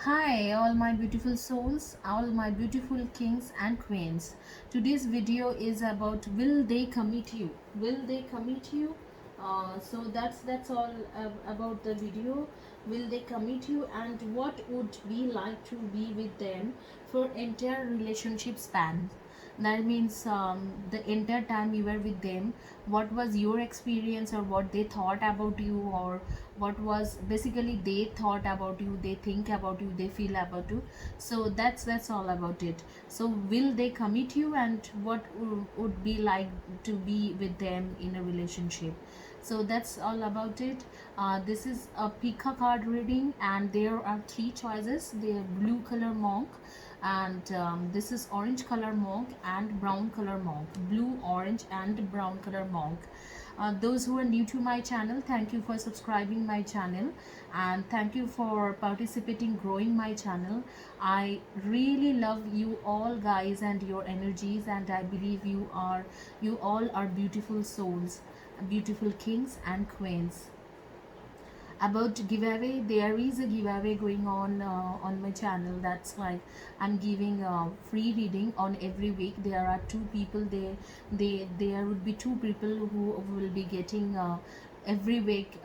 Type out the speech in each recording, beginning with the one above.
Hi, all my beautiful souls, all my beautiful kings and queens. Today's video is about will they commit you? Will they commit you? So that's all about the video. Will they commit you, and what would be like to be with them for entire relationship span? That means the entire time you were with them, what was your experience, or what they thought about you, or what was basically they thought about you, they think about you, they feel about you. So that's all about it. So will they commit you, and what would be like to be with them in a relationship? So that's all about it. This is a Pika card reading, and there are three choices. They are blue color monk, and this is orange color monk and brown color monk. Blue, orange and brown color monk. Those who are new to my channel, thank you for subscribing my channel, and thank you for participating, growing my channel. I really love you all guys and your energies, and I believe you all are beautiful souls, beautiful kings and queens. About giveaway, there is a giveaway going on my channel. That's like I'm giving a free reading on every week. There are two people, there would be two people who will be getting every week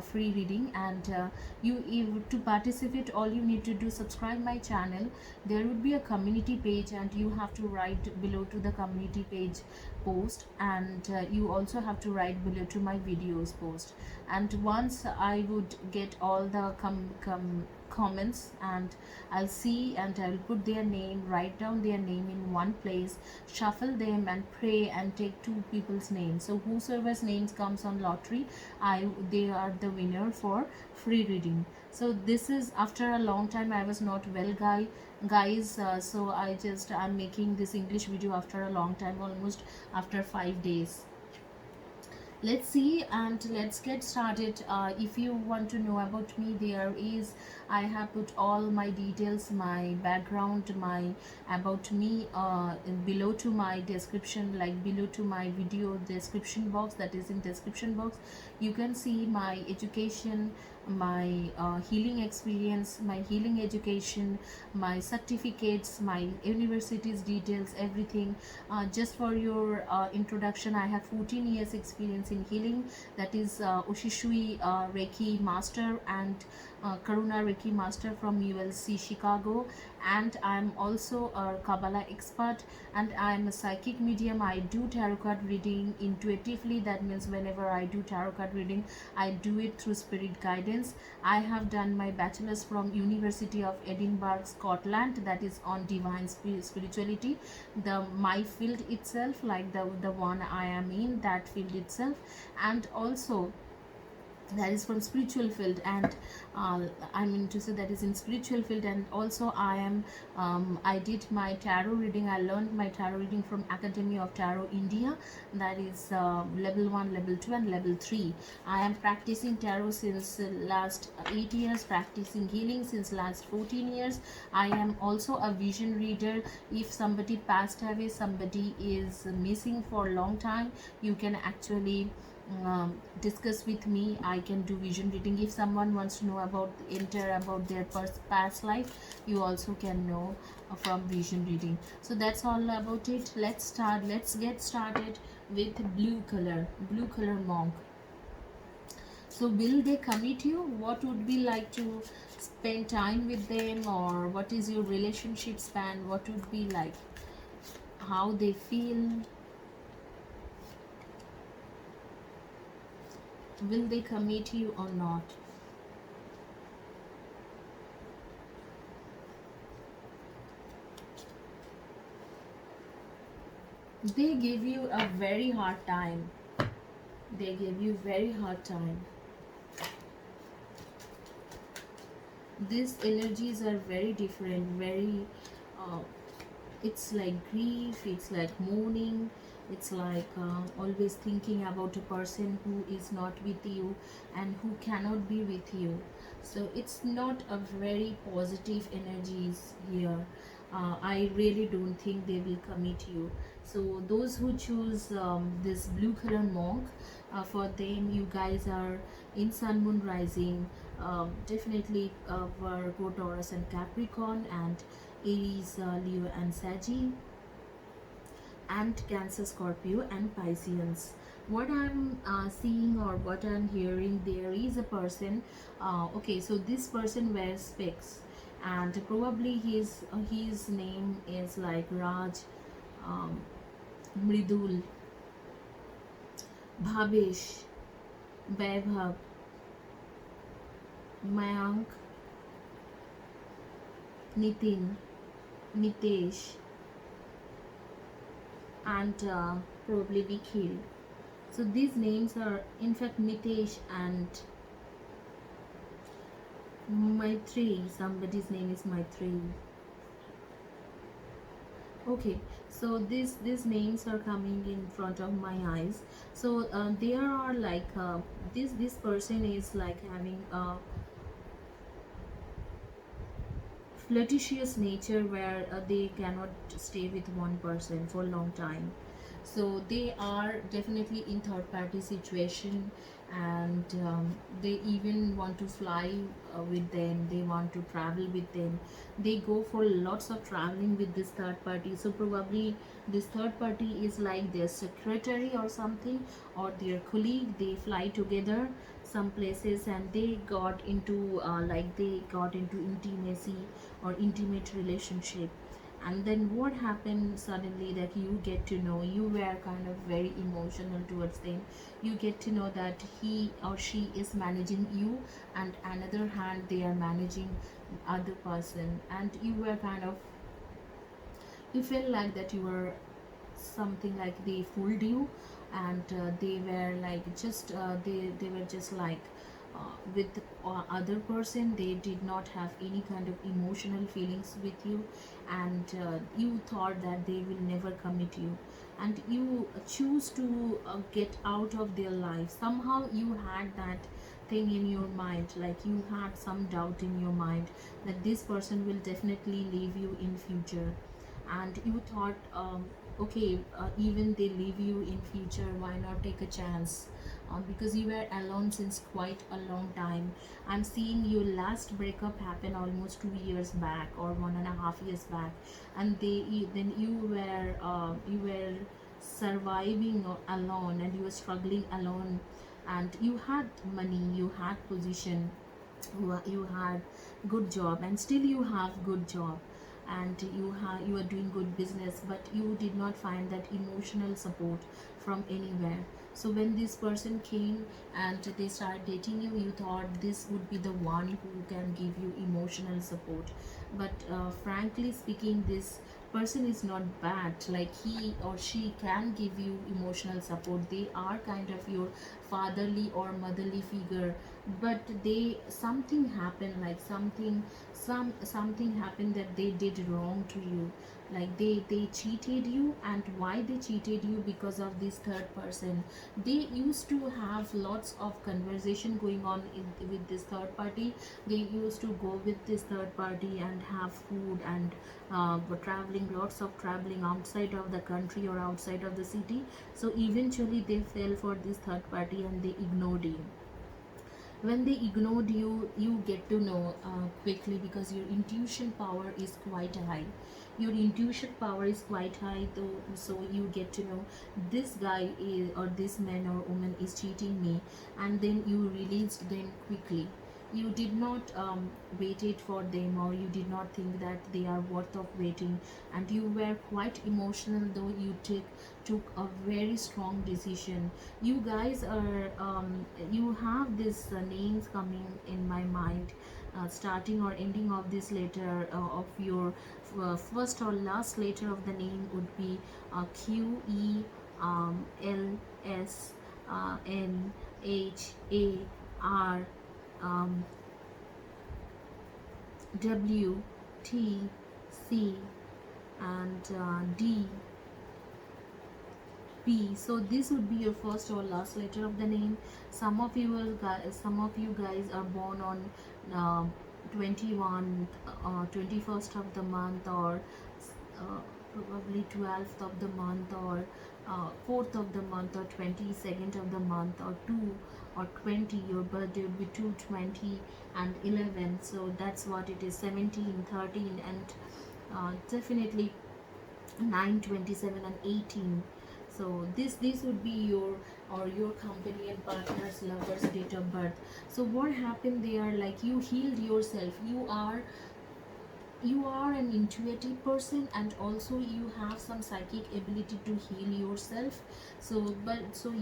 free reading. And you to participate, all you need to do, subscribe my channel. There would be a community page, and you have to write below to the community page post, and you also have to write below to my videos post. And once I would get all the comments, and I'll see, and I'll put their name, write down their name in one place, shuffle them and pray and take two people's names. So whosoever's names comes on lottery, they are the winner for free reading. So this is after a long time. I was not well, guys, so I'm making this English video after a long time, almost after 5 days. Let's see, and let's get started. If you want to know about me, there is, I have put all my details, my background, my about me below to my description, like below to my video description box, that is in description box. You can see my education, my healing experience, my healing education, my certificates, my universities details, everything. Just for your introduction, I have 14 years experience in healing. That is Ushishui Reiki Master and Karuna Reiki Master from ULC Chicago, and I'm also a Kabbalah expert, and I'm a psychic medium. I do tarot card reading intuitively. That means whenever I do tarot card reading, I do it through spirit guidance. I have done my bachelor's from University of Edinburgh, Scotland, that is on divine spirituality. The my field itself, like the one I am in, that field itself. And also that is from spiritual field, and I mean to say that is in spiritual field. And also I did my tarot reading. I learned my tarot reading from Academy of Tarot India. That is level 1, level 2 and level 3. I am practicing tarot since last 8 years, practicing healing since last 14 years. I am also a vision reader. If somebody passed away, somebody is missing for a long time, you can actually discuss with me. I can do vision reading. If someone wants to know about their past life, you also can know from vision reading. So that's all about it. Let's get started with blue color monk. So will they commit you? What would be like to spend time with them, or what is your relationship span? What would be like, how they feel? Will they commit you or not? They give you a very hard time. They give you very hard time. These energies are very different, very uh, it's like grief, it's like mourning, it's like always thinking about a person who is not with you and who cannot be with you. So it's not a very positive energies here. I really don't think they will commit you. So those who choose this blue color monk, for them, you guys are in sun moon rising, Definitely Virgo, Taurus, and Capricorn, and Aries, Leo, and Sagittarius, and Cancer, Scorpio, and Pisceans. What I'm seeing or what I'm hearing, there is a person. Okay, so this person wears specs, and probably his name is like Raj, um, Mridul, Bhavesh, Vaibhav, Mayank, Nitin, Nitesh, and probably Nikhil. So these names are, in fact, Nitesh and Maitri. Somebody's name is Maitri. Okay, so these names are coming in front of my eyes. So there are like this person is like having a flirtatious nature where they cannot stay with one person for a long time. So they are definitely in third party situation, and they even want to fly with them, they want to travel with them, they go for lots of traveling with this third party. So probably this third party is like their secretary or something, or their colleague. They fly together some places, and they got into they got into intimacy or intimate relationship. And then what happened suddenly, that you get to know, you were kind of very emotional towards them, you get to know that he or she is managing you, and another hand they are managing other person, and you were kind of, you felt like that you were something like they fooled you, and they were like just they were just like with other person, they did not have any kind of emotional feelings with you, and you thought that they will never commit you, and you choose to get out of their life. Somehow you had that thing in your mind, like you had some doubt in your mind that this person will definitely leave you in future, and you thought, okay, even they leave you in future, why not take a chance, because you were alone since quite a long time. I'm seeing your last breakup happen almost 2 years back or 1.5 years back, and then you were surviving alone, and you were struggling alone, and you had money, you had position, you had good job, and still you have good job, and you are doing good business, but you did not find that emotional support from anywhere. So when this person came and they started dating you, you thought this would be the one who can give you emotional support, but frankly speaking, this person is not bad, like he or she can give you emotional support, they are kind of your fatherly or motherly figure, but they, something happened, like something happened that they did wrong to you, like they cheated you. And why they cheated you? Because of this third person. They used to have lots of conversation going on with this third party. They used to go with this third party and have food, and were traveling, lots of traveling outside of the country or outside of the city. So eventually they fell for this third party and they ignored you. When they ignored you, you get to know quickly, because your intuition power is quite high. Your intuition power is quite high though, so you get to know this guy is, or this man or woman is cheating me, and then you released them quickly. You did not waited for them, or you did not think that they are worth of waiting, and you were quite emotional, though you took a very strong decision. You guys are you have these names coming in my mind, starting or ending of this letter of your first or last letter of the name would be Q, E, L, S, N, H, A, R, um, W, T, C, and D, P. So this would be your first or last letter of the name. Some of you guys are born on uh, 21, 21st of the month, or uh, probably 12th of the month, or 4th of the month, or 22nd of the month, or 2, or 20. Your birthday would be 2, 20 and 11. So that's what it is, 17, 13, and definitely 9, 27 and 18. So this would be your or your company and partner's lover's date of birth. So what happened there, like you healed yourself, you are an intuitive person, and also you have some psychic ability to heal yourself. So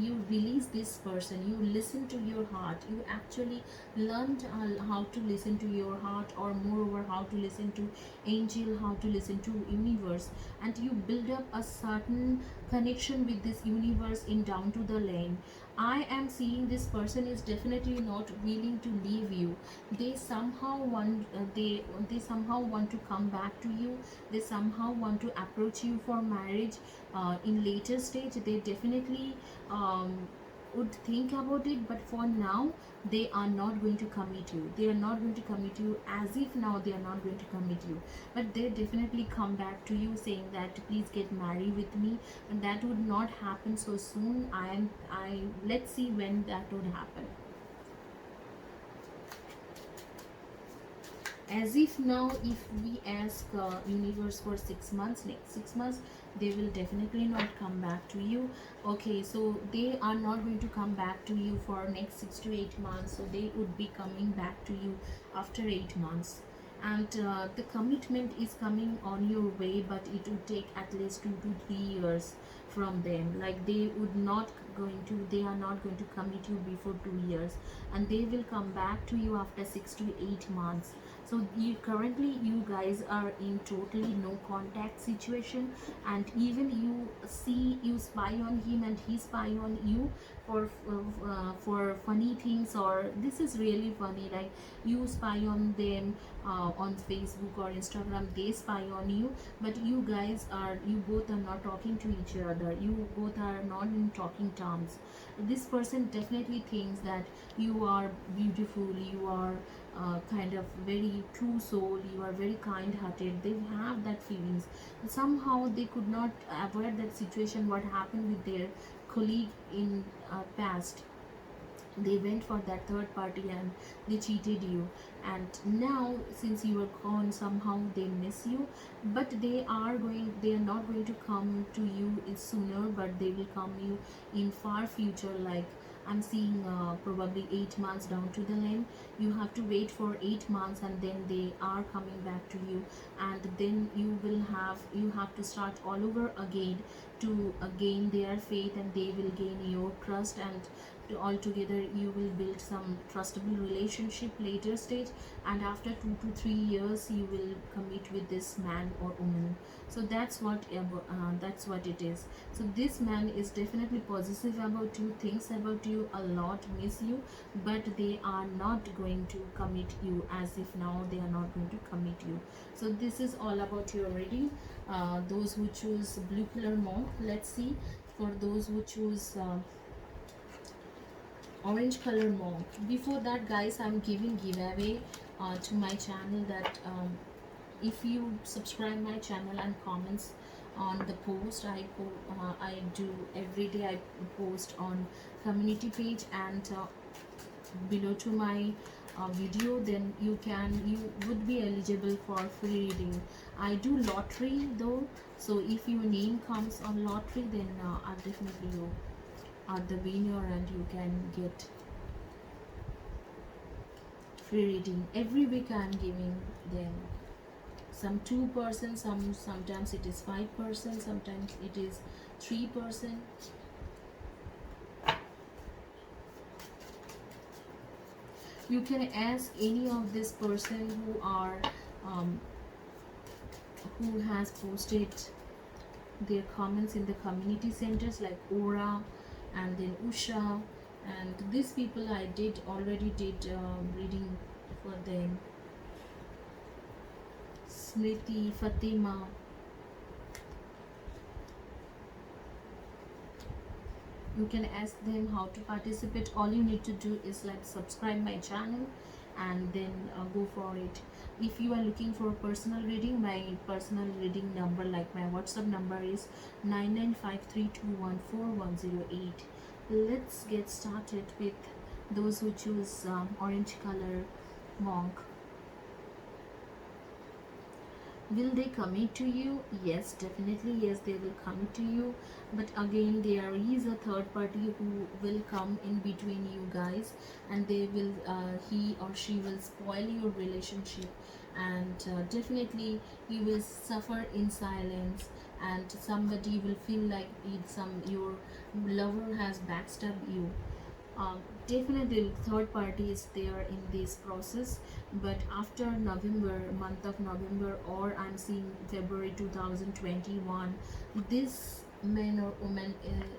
you release this person, you listen to your heart, you actually learned how to listen to your heart, or moreover how to listen to angel, how to listen to universe, and you build up a certain connection with this universe in down to the lane. I am seeing this person is definitely not willing to leave you. They somehow want they somehow want to come back to you. They somehow want to approach you for marriage in later stage. They definitely would think about it, but for now they are not going to commit you. They are not going to commit you, as if now they are not going to commit you, but they definitely come back to you saying that please get married with me. And that would not happen so soon. I let's see when that would happen. As if now, if we ask universe for 6 months, next 6 months, they will definitely not come back to you. Okay, so they are not going to come back to you for next 6 to 8 months, so they would be coming back to you after 8 months. And the commitment is coming on your way, but it would take at least 2 to 3 years from them. Like they are not going to commit you before 2 years, and they will come back to you after 6 to 8 months. So you guys are in totally no contact situation, and even you spy on him and he spy on you for funny things. Or this is really funny, like you spy on them on Facebook or Instagram, they spy on you, but you both are not talking to each other, you both are not in talking terms. This person definitely thinks that you are beautiful, you are kind of very true soul, you are very kind hearted. They have that feelings. Somehow they could not avoid that situation what happened with their colleague in past. They went for that third party and they cheated you, and now since you are gone, somehow they miss you. But they are not going to come to you sooner, but they will come you in far future. Like I'm seeing probably 8 months down to the line. You have to wait for 8 months, and then they are coming back to you, and then you have to start all over again to gain their faith, and they will gain your trust, and altogether you will build some trustable relationship later stage. And after 2 to 3 years you will commit with this man or woman. So that's what it is. So this man is definitely possessive about you, thinks about you a lot, miss you, but they are not going to commit you, as if now they are not going to commit you. So this is all about your reading. Those who choose blue color monk, let's see. For those who choose orange color monk, before that guys, I'm giving giveaway to my channel, that if you subscribe my channel and comments on the post I do every day, I post on community page, and below to my video, then you would be eligible for free reading. I do lottery though, so if your name comes on lottery, then definitely you are the winner, and you can get free reading. Every week I am giving them some 2%, sometimes it is 5%, sometimes it is 3%. You can ask any of this person who has posted their comments in the community centers, like Aura and then Usha, and these people I already did reading for them. Smriti, Fatima. You can ask them how to participate. All you need to do is like subscribe my channel, and then go for it. If you are looking for personal reading, my personal reading number, like my WhatsApp number, is 9953214108. Let's get started with Those who choose orange color, monk. Will they commit to you? Yes, definitely, yes, they will commit to you. But again, there is a third party who will come in between you guys, and they will, he or she will spoil your relationship, and definitely you will suffer in silence, and somebody will feel like your lover has backstabbed you. Definitely third party is there in this process, but after November, month of November, or I'm seeing February 2021, this man or woman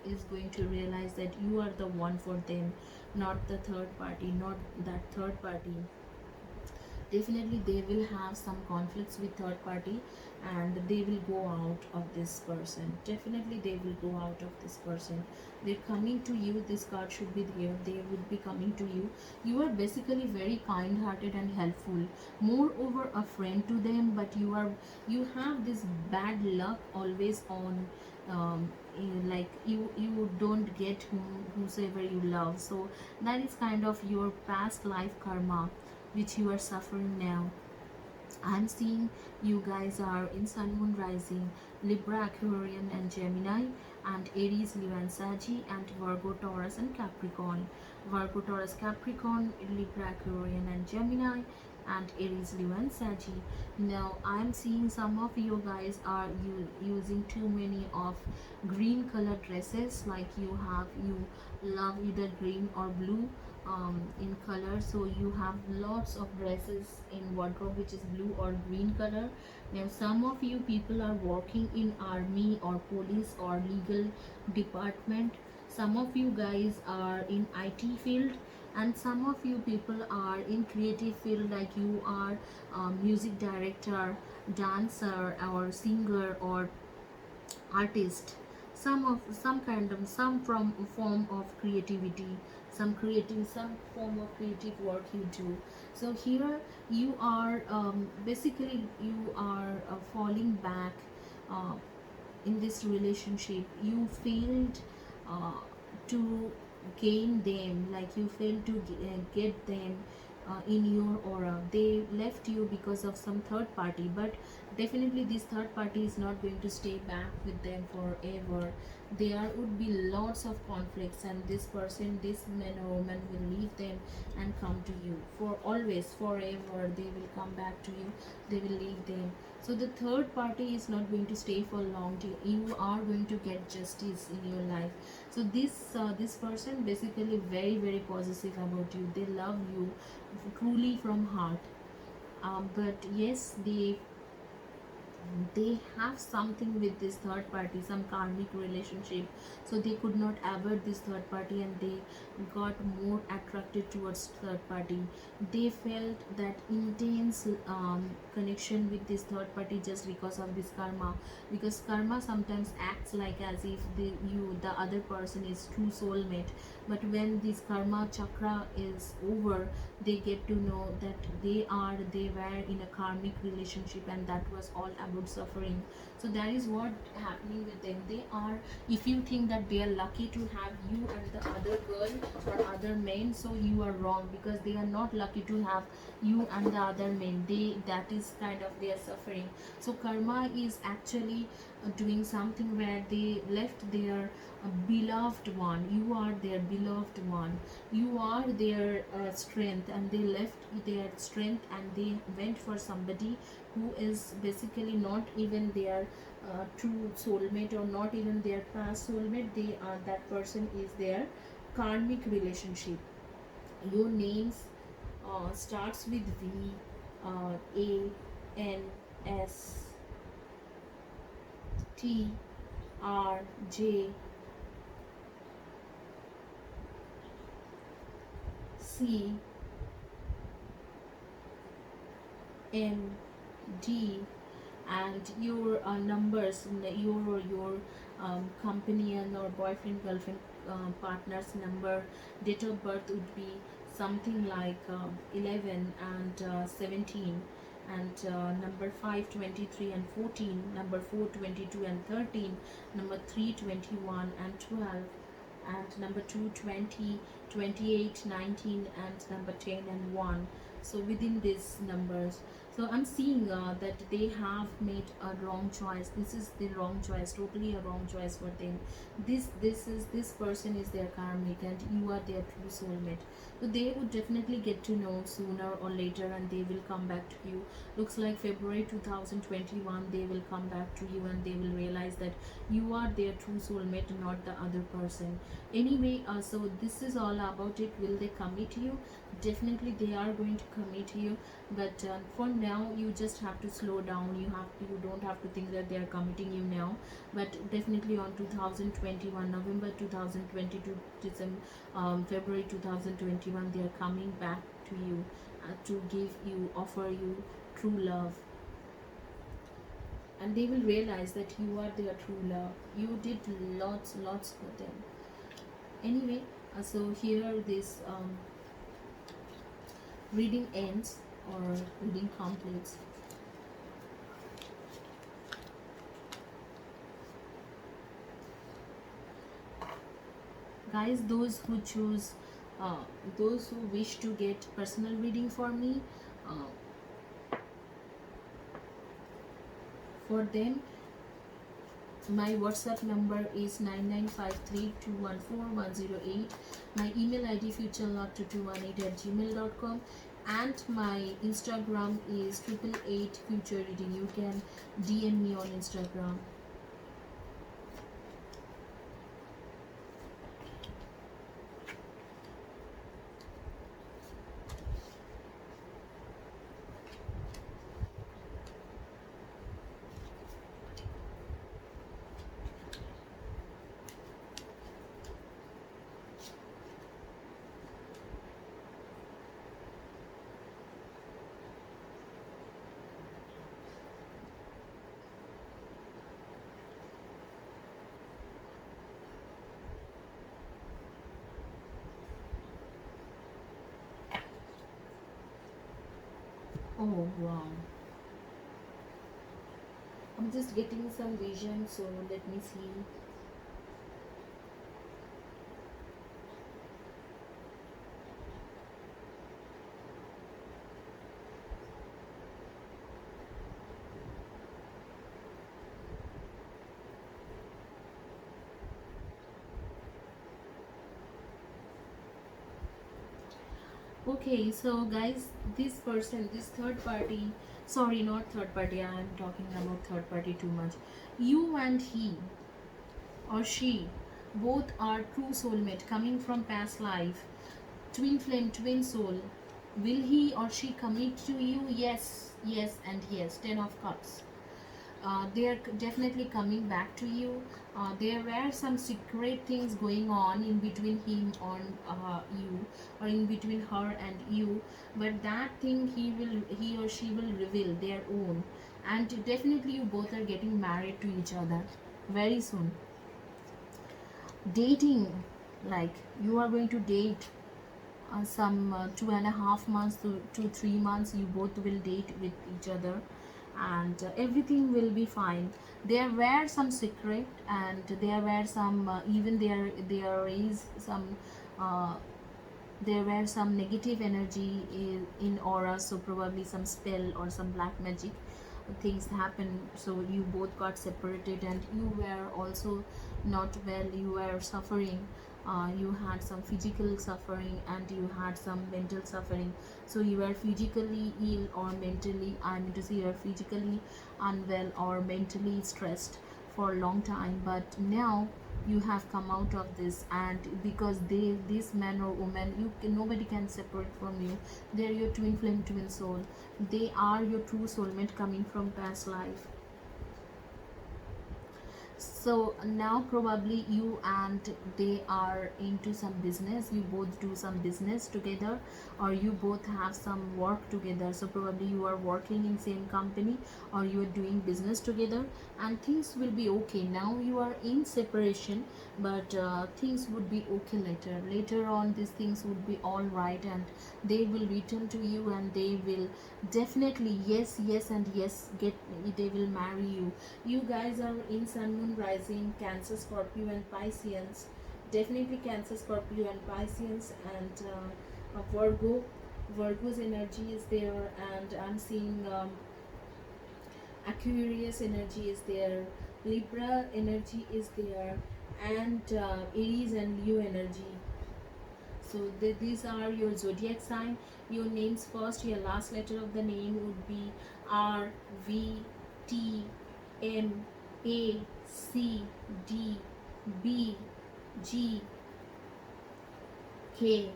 is going to realize that you are the one for them, not the third party, not that third party. Definitely they will have some conflicts with third party, and they will go out of this person. Definitely they will go out of this person. They're coming to you. This card should be there. They would be coming to you. You are basically very kind hearted and helpful, moreover a friend to them, but you have this bad luck always on, like you don't get whosoever you love. So that is kind of your past life karma which you are suffering now. I'm seeing you guys are in Sun Moon Rising, Libra, Aquarian, and Gemini, and Aries, Leo, and Saggy, and Virgo, Taurus, and Capricorn. Virgo, Taurus, Capricorn, Libra, Aquarian, and Gemini, and Aries, Leo, and Saggy. Now, I'm seeing some of you guys are using too many of green color dresses, like you love either green or blue in color, so you have lots of dresses in wardrobe which is blue or green color. Now some of you people are working in army or police or legal department. Some of you guys are in IT field, and some of you people are in creative field, like you are music director, dancer, or singer, or artist. Some kind of some from form of creativity, some form of creative work you do. So here you are, basically you are falling back uh, in this relationship. You failed uh, to gain them, like you failed to get them in your aura. They left you because of some third party, but definitely this third party is not going to stay back with them forever. There would be lots of conflicts, and this person, this man or woman, will leave them and come to you for always, forever. They will come back to you, they will leave them. So the third party is not going to stay for long. You are going to get justice in your life. So this person basically very possessive about you. They love you truly from heart, but yes, they have something with this third party, some karmic relationship, so they could not avoid this third party, and they got more attracted towards third party. They felt that intense connection with this third party just because of this karma, because karma sometimes acts like as if the other person is true soulmate. But when this karma chakra is over, they get to know that they were in a karmic relationship, and that was all about suffering. So that is what happening with them. They are, if you think that they are lucky to have you and the other girl or other man, so you are wrong, because they are not lucky to have you and the other man. That is kind of their suffering. So karma is actually doing something where they left their beloved one. You are their beloved one. You are their strength, and they left their strength and they went for somebody who is basically not even their true soulmate, or not even their past soulmate. That person is their karmic relationship. Your names starts with V, A, N, S, T, R, J, C, M, D, and your numbers, your companion or boyfriend, girlfriend, partner's number, date of birth would be something like 11 and 17, and number 5, 23 and 14, number 4, 22 and 13, number 3, 21 and 12, and number 2, 20, 28, 19, and number 10 and 1. So within these numbers, so I'm seeing that they have made a wrong choice. This is the wrong choice, totally a wrong choice for them. This person is their karmic, and you are their true soulmate. So they would definitely get to know sooner or later, and they will come back to you. Looks like February 2021 they will come back to you, and they will realize that you are their true soulmate, not the other person. Anyway, so this is all about it. Will they commit you? Definitely they are going to commit you, but for now you just have to slow down. You don't have to think that they are committing you now, but definitely on 2021 November 2022 December, February 2021 they are coming back to you, to give you, offer you true love, and they will realize that you are their true love. You did lots for them. Anyway, so here this reading ends, or reading completes. Guys, those who wish to get personal reading for me, for them my WhatsApp number is 9953214108. My email ID futurelove2218@gmail.com, and my Instagram is 888future reading. You can DM me on Instagram. Oh wow, I'm just getting some vision, so let me see. Okay, so guys, this person, this third party, sorry, not third party, I am talking about third party too much. You and he or she both are true soulmate coming from past life, twin flame, twin soul. Will he or she commit to you? Yes, yes, and yes. 10 of Cups. They are definitely coming back to you. There were some secret things going on in between him and you, or in between her and you, but that thing he or she will reveal their own, and definitely you both are getting married to each other very soon. Dating, like you are going to date some 2.5 months to 3 months. You both will date with each other, and everything will be fine. There were some secret, and there were some even there is some uh, there were some negative energy in aura, so probably some spell or some black magic things happened, so you both got separated, and you were also not well. You were suffering, you had some physical suffering, and you had some mental suffering. So you were physically ill or mentally, I mean to say, you are physically unwell or mentally stressed for a long time, but now you have come out of this, and because this man or woman, nobody can separate from you. They're your twin flame, twin soul. They are your true soulmate coming from past life. So now probably you and they are into some business. You both do some business together, or you both have some work together. So probably you are working in same company, or you are doing business together, and things will be okay. Now you are in separation, but things would be okay later on. These things would be all right, and they will return to you, and they will definitely, yes and yes, get, they will marry you. You guys are in sun moon rising Cancer, Scorpio and Pisceans. Definitely Cancer, Scorpio, and Pisces, and Virgo. Virgo's energy is there, and I'm seeing Aquarius energy is there, Libra energy is there, and Aries and Leo energy. So these are your zodiac sign. Your names first, your last letter of the name would be R, V, T, M, A, C, D, B, G, K.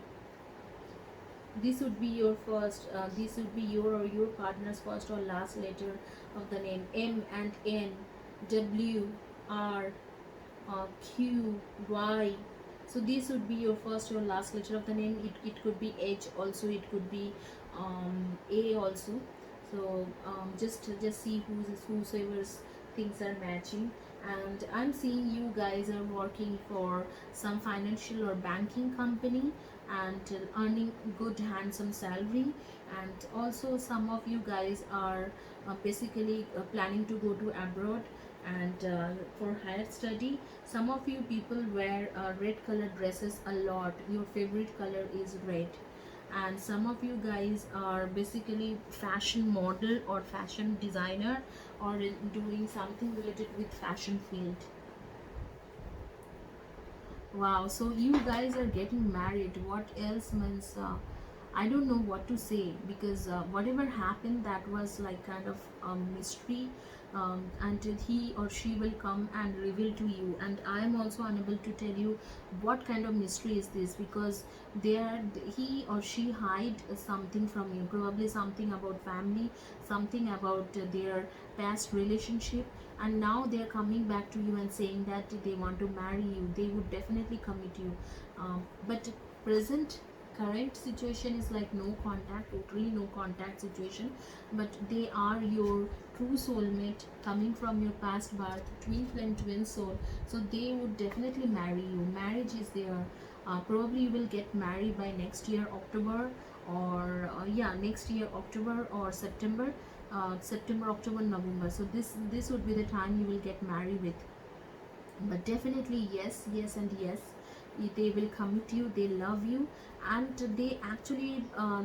This would be your first, this would be your or your partner's first or last letter of the name. M and N, W, R, Q, Y. So this would be your first or last letter of the name. It could be H also, it could be A also. So just see whosoever's things are matching. And I'm seeing you guys are working for some financial or banking company and earning good handsome salary. And also some of you guys are basically planning to go to abroad and for higher study. Some of you people wear red color dresses a lot. Your favorite color is red. And some of you guys are basically fashion model or fashion designer, or doing something related with fashion field. Wow, so you guys are getting married. What else means? I don't know what to say, because whatever happened, that was like kind of a mystery, until he or she will come and reveal to you. And I am also unable to tell you what kind of mystery is this, because he or she hide something from you, probably something about family, something about their past relationship, and now they are coming back to you and saying that they want to marry you. They would definitely commit you, but present current situation is like no contact, totally no contact situation. But they are your true soulmate, coming from your past birth, twin flame, twin soul. So they would definitely marry you. Marriage is there. Probably you will get married by next year October, or yeah, next year October or September. September, October, November. So this would be the time you will get married with. But definitely yes, yes, and yes, they will commit you. They love you, and they actually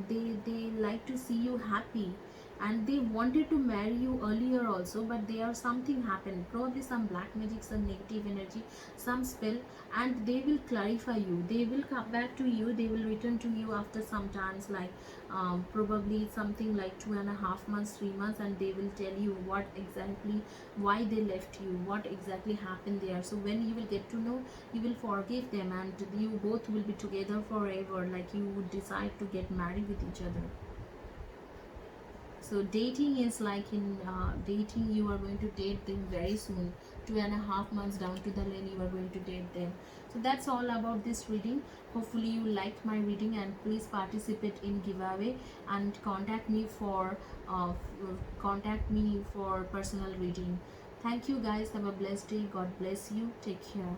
they like to see you happy. And they wanted to marry you earlier also, but there something happened, probably some black magic, some negative energy, some spell. And they will clarify you. They will come back to you. They will return to you after some times, like probably something like 2.5 months, 3 months, and they will tell you what exactly, why they left you, what exactly happened there. So when you will get to know, you will forgive them, and you both will be together forever, like you would decide to get married with each other. So dating is like, in dating, you are going to date them very soon. 2.5 months down to the lane, you are going to date them. So that's all about this reading. Hopefully you liked my reading, and please participate in giveaway, and contact me for personal reading. Thank you guys. Have a blessed day. God bless you. Take care.